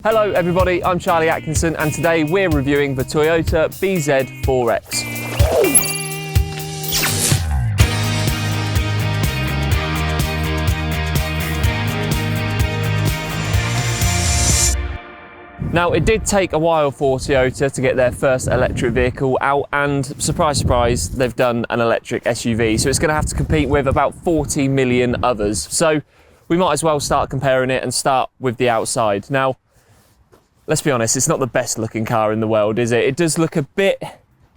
Hello everybody, I'm Charlie Atkinson and today we're reviewing the Toyota BZ4X. Now it did take a while for Toyota to get their first electric vehicle out, and surprise surprise, they've done an electric SUV, so it's going to have to compete with about 40 million others. So we might as well start comparing it and start with the outside. Now let's be honest, it's not the best looking car in the world, is it? It does look a bit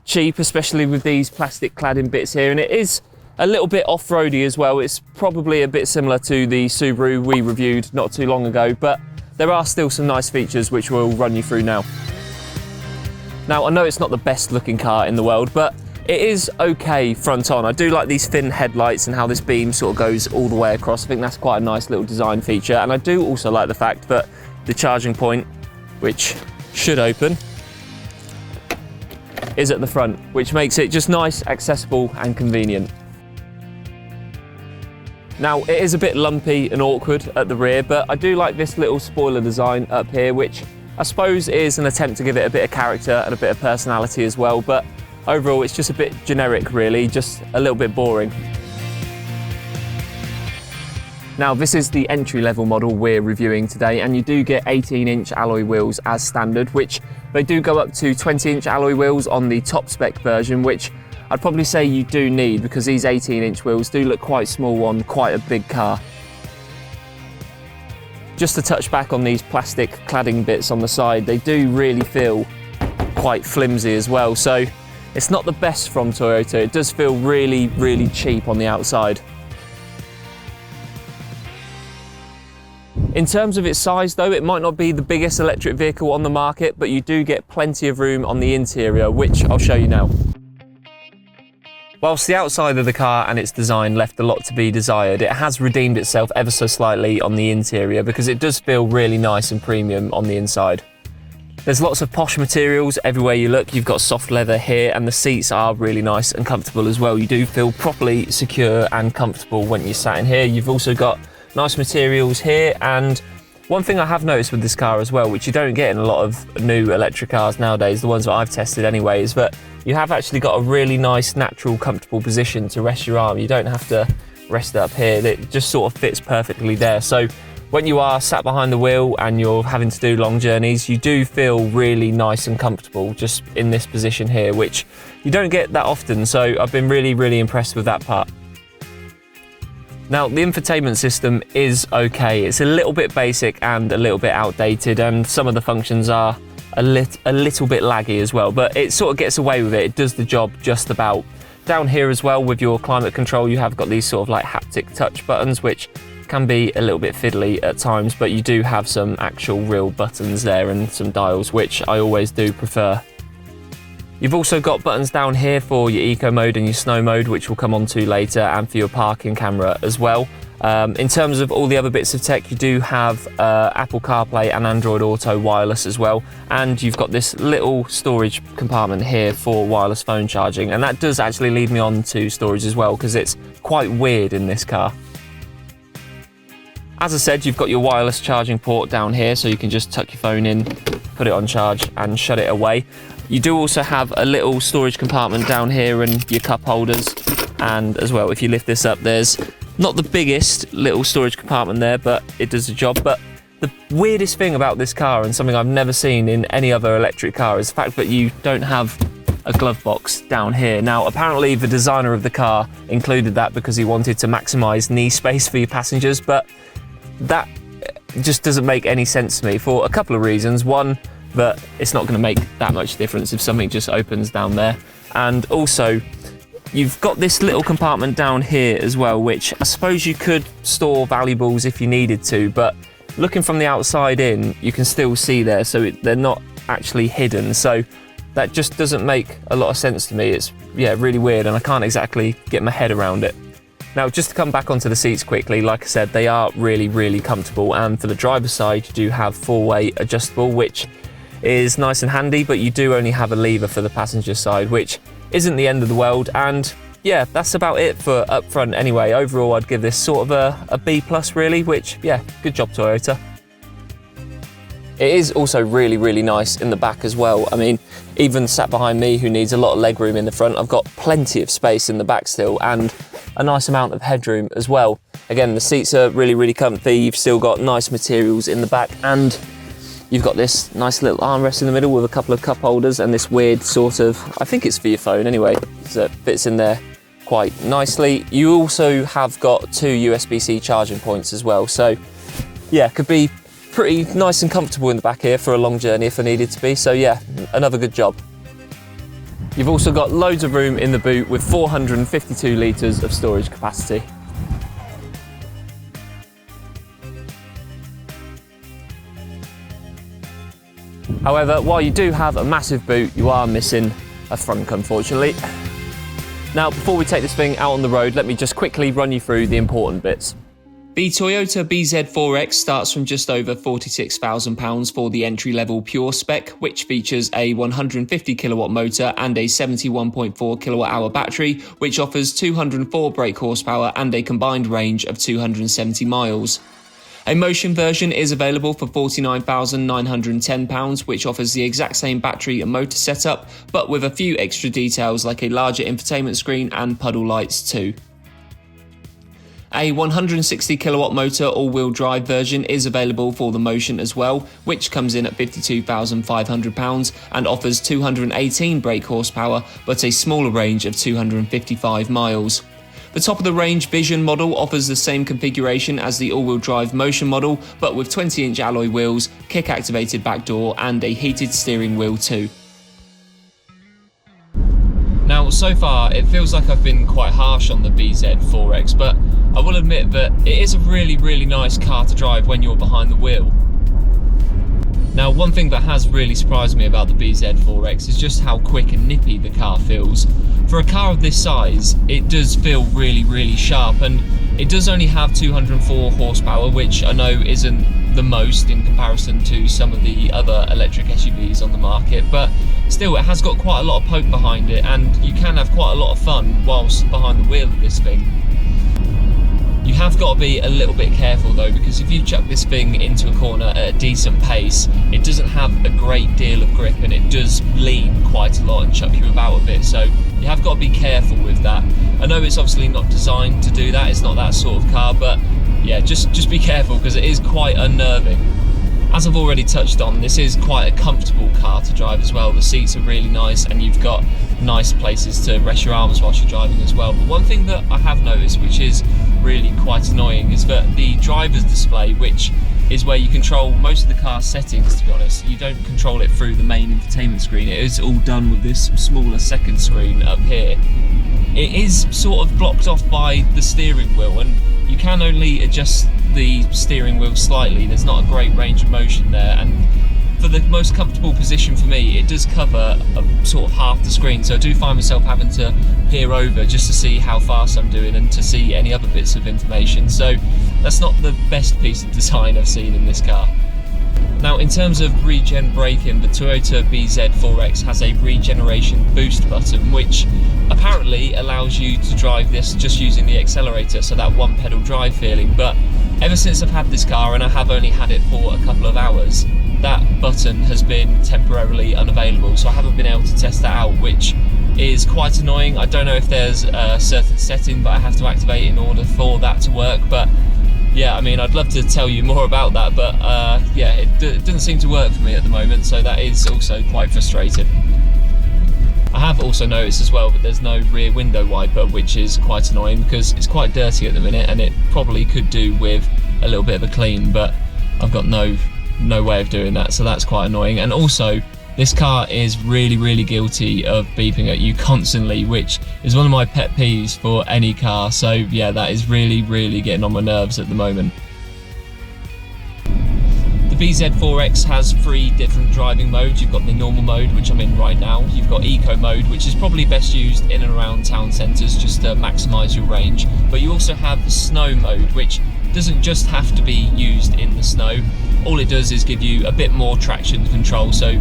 cheap, especially with these plastic cladding bits here, and it is a little bit off-roady as well. It's probably a bit similar to the Subaru we reviewed not too long ago, but there are still some nice features which we'll run you through now. Now, I know it's not the best looking car in the world, but it is okay front on. I do like these thin headlights and how this beam sort of goes all the way across. I think that's quite a nice little design feature, and I do also like the fact that the charging point, which should open, is at the front, which makes it just nice, accessible and convenient. Now it is a bit lumpy and awkward at the rear, but I do like this little spoiler design up here, which I suppose is an attempt to give it a bit of character and a bit of personality as well, but overall it's just a bit generic really, just a little bit boring. Now this is the entry-level model we're reviewing today, and you do get 18-inch alloy wheels as standard, which they do go up to 20-inch alloy wheels on the top spec version, which I'd probably say you do need because these 18-inch wheels do look quite small on quite a big car. Just to touch back on these plastic cladding bits on the side, they do really feel quite flimsy as well, so it's not the best from Toyota. It does feel really, really cheap on the outside. In terms of its size though, it might not be the biggest electric vehicle on the market, but you do get plenty of room on the interior, which I'll show you now. Whilst the outside of the car and its design left a lot to be desired, it has redeemed itself ever so slightly on the interior because it does feel really nice and premium on the inside. There's lots of posh materials everywhere you look. You've got soft leather here, and the seats are really nice and comfortable as well. You do feel properly secure and comfortable when you're sat in here. You've also got nice materials here, and one thing I have noticed with this car as well, which you don't get in a lot of new electric cars nowadays, the ones that I've tested anyway, is that you have actually got a really nice, natural, comfortable position to rest your arm. You don't have to rest it up here. It just sort of fits perfectly there. So when you are sat behind the wheel and you're having to do long journeys, you do feel really nice and comfortable just in this position here, which you don't get that often. So I've been really, really impressed with that part. Now, the infotainment system is okay. It's a little bit basic and a little bit outdated, and some of the functions are a little bit laggy as well, but it sort of gets away with it. It does the job just about. Down here as well with your climate control, you have got these sort of like haptic touch buttons, which can be a little bit fiddly at times, but you do have some actual real buttons there and some dials, which I always do prefer. You've also got buttons down here for your eco mode and your snow mode, which we'll come on to later, and for your parking camera as well. In terms of all the other bits of tech, you do have Apple CarPlay and Android Auto wireless as well, and you've got this little storage compartment here for wireless phone charging, and that does actually lead me on to storage as well because it's quite weird in this car. As I said, you've got your wireless charging port down here, so you can just tuck your phone in, put it on charge and shut it away. You do also have a little storage compartment down here and your cup holders, and as well, if you lift this up, there's not the biggest little storage compartment there, but it does the job. But the weirdest thing about this car, and something I've never seen in any other electric car, is the fact that you don't have a glove box down here. Now, apparently the designer of the car included that because he wanted to maximize knee space for your passengers, but that just doesn't make any sense to me for a couple of reasons. One, that it's not going to make that much difference if something just opens down there, and also you've got this little compartment down here as well, which I suppose you could store valuables if you needed to, but looking from the outside in, you can still see there, so they're not actually hidden, so that just doesn't make a lot of sense to me. It's really weird, and I can't exactly get my head around it. Now, just to come back onto the seats quickly, like I said, they are really, really comfortable, and for the driver's side, you do have four-way adjustable, which is nice and handy, but you do only have a lever for the passenger side, which isn't the end of the world. And yeah, that's about it for up front anyway. Overall, I'd give this sort of a B+ really, which, yeah, good job Toyota. It is also really, really nice in the back as well. I mean, even sat behind me who needs a lot of leg room in the front, I've got plenty of space in the back still and a nice amount of headroom as well. Again, the seats are really, really comfy. You've still got nice materials in the back and you've got this nice little armrest in the middle with a couple of cup holders and this weird sort of, I think it's for your phone anyway, so it fits in there quite nicely. You also have got 2 USB-C charging points as well. So yeah, could be pretty nice and comfortable in the back here for a long journey if I needed to be. So yeah, another good job. You've also got loads of room in the boot with 452 litres of storage capacity. However, while you do have a massive boot, you are missing a frunk, unfortunately. Now, before we take this thing out on the road, let me just quickly run you through the important bits. The Toyota BZ4X starts from just over £46,000 for the entry-level pure spec, which features a 150 kilowatt motor and a 71.4 kilowatt-hour battery, which offers 204 brake horsepower and a combined range of 270 miles. A motion version is available for £49,910, which offers the exact same battery and motor setup, but with a few extra details like a larger infotainment screen and puddle lights too. A 160 kilowatt motor all-wheel drive version is available for the Motion as well, which comes in at £52,500 and offers 218 brake horsepower, but a smaller range of 255 miles. The top of the range Vision model offers the same configuration as the all-wheel drive Motion model, but with 20-inch alloy wheels, kick-activated back door and a heated steering wheel too. Now, so far, it feels like I've been quite harsh on the BZ4X, but I will admit that it is a really, really nice car to drive when you're behind the wheel. Now, one thing that has really surprised me about the BZ4X is just how quick and nippy the car feels. For a car of this size, it does feel really, really sharp, and it does only have 204 horsepower, which I know isn't the most in comparison to some of the other electric SUVs on the market, but still it has got quite a lot of poke behind it, and you can have quite a lot of fun whilst behind the wheel of this thing. You have got to be a little bit careful though, because if you chuck this thing into a corner at a decent pace, it doesn't have a great deal of grip and it does lean quite a lot and chuck you about a bit, so you have got to be careful with that. I know it's obviously not designed to do that, it's not that sort of car, but yeah, just be careful because it is quite unnerving. As I've already touched on, this is quite a comfortable car to drive as well. The seats are really nice and you've got nice places to rest your arms whilst you're driving as well. But one thing that I have noticed, which is really quite annoying, is that the driver's display, which is where you control most of the car's settings, to be honest, you don't control it through the main infotainment screen. It is all done with this smaller second screen up here. It is sort of blocked off by the steering wheel, and you can only adjust the steering wheel slightly. There's not a great range of motion there, and for the most comfortable position for me, it does cover a sort of half the screen, so I do find myself having to peer over just to see how fast I'm doing and to see any other bits of information. So that's not the best piece of design I've seen in this car. Now, in terms of regen braking, the Toyota BZ4X has a regeneration boost button, which apparently allows you to drive this just using the accelerator, so that one pedal drive feeling. But ever since I've had this car, and I have only had it for a couple of hours, that button has been temporarily unavailable, so I haven't been able to test that out, which is quite annoying. I don't know if there's a certain setting that I have to activate in order for that to work, but yeah, I mean, I'd love to tell you more about that, but yeah, it doesn't seem to work for me at the moment, so that is also quite frustrating. I have also noticed as well that there's no rear window wiper, which is quite annoying because it's quite dirty at the minute and it probably could do with a little bit of a clean, but I've got no way of doing that, so that's quite annoying. And also, this car is really, really guilty of beeping at you constantly, which is one of my pet peeves for any car, so yeah, that is really, really getting on my nerves at the moment. The BZ4X has 3 different driving modes. You've got the normal mode, which I'm in right now. You've got eco mode, which is probably best used in and around town centres just to maximise your range. But you also have the snow mode, which doesn't just have to be used in the snow. All it does is give you a bit more traction control. So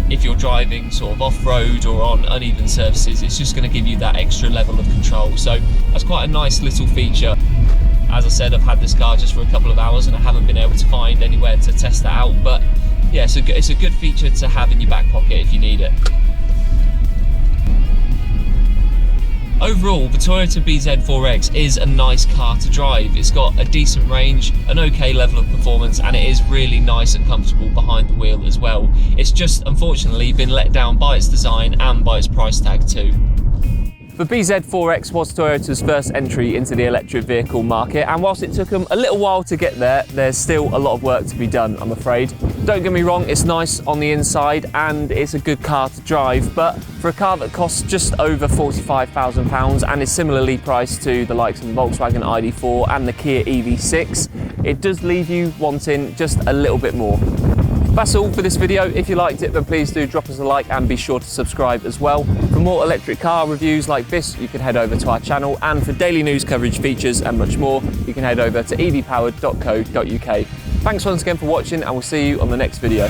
if you're driving sort of off-road or on uneven surfaces, it's just going to give you that extra level of control. So that's quite a nice little feature. As I said, I've had this car just for a couple of hours and I haven't been able to find anywhere to test that out, but yeah, it's a good feature to have in your back pocket if you need it. Overall, the Toyota BZ4X is a nice car to drive. It's got a decent range, an okay level of performance, and it is really nice and comfortable behind the wheel as well. It's just unfortunately been let down by its design and by its price tag too. The BZ4X was Toyota's first entry into the electric vehicle market, and whilst it took them a little while to get there, there's still a lot of work to be done, I'm afraid. Don't get me wrong, it's nice on the inside and it's a good car to drive, but for a car that costs just over £45,000 and is similarly priced to the likes of the Volkswagen ID4 and the Kia EV6, it does leave you wanting just a little bit more. That's all for this video. If you liked it, then please do drop us a like and be sure to subscribe as well. For more electric car reviews like this, you can head over to our channel, and for daily news coverage, features and much more, you can head over to evpowered.co.uk. Thanks once again for watching, and we'll see you on the next video.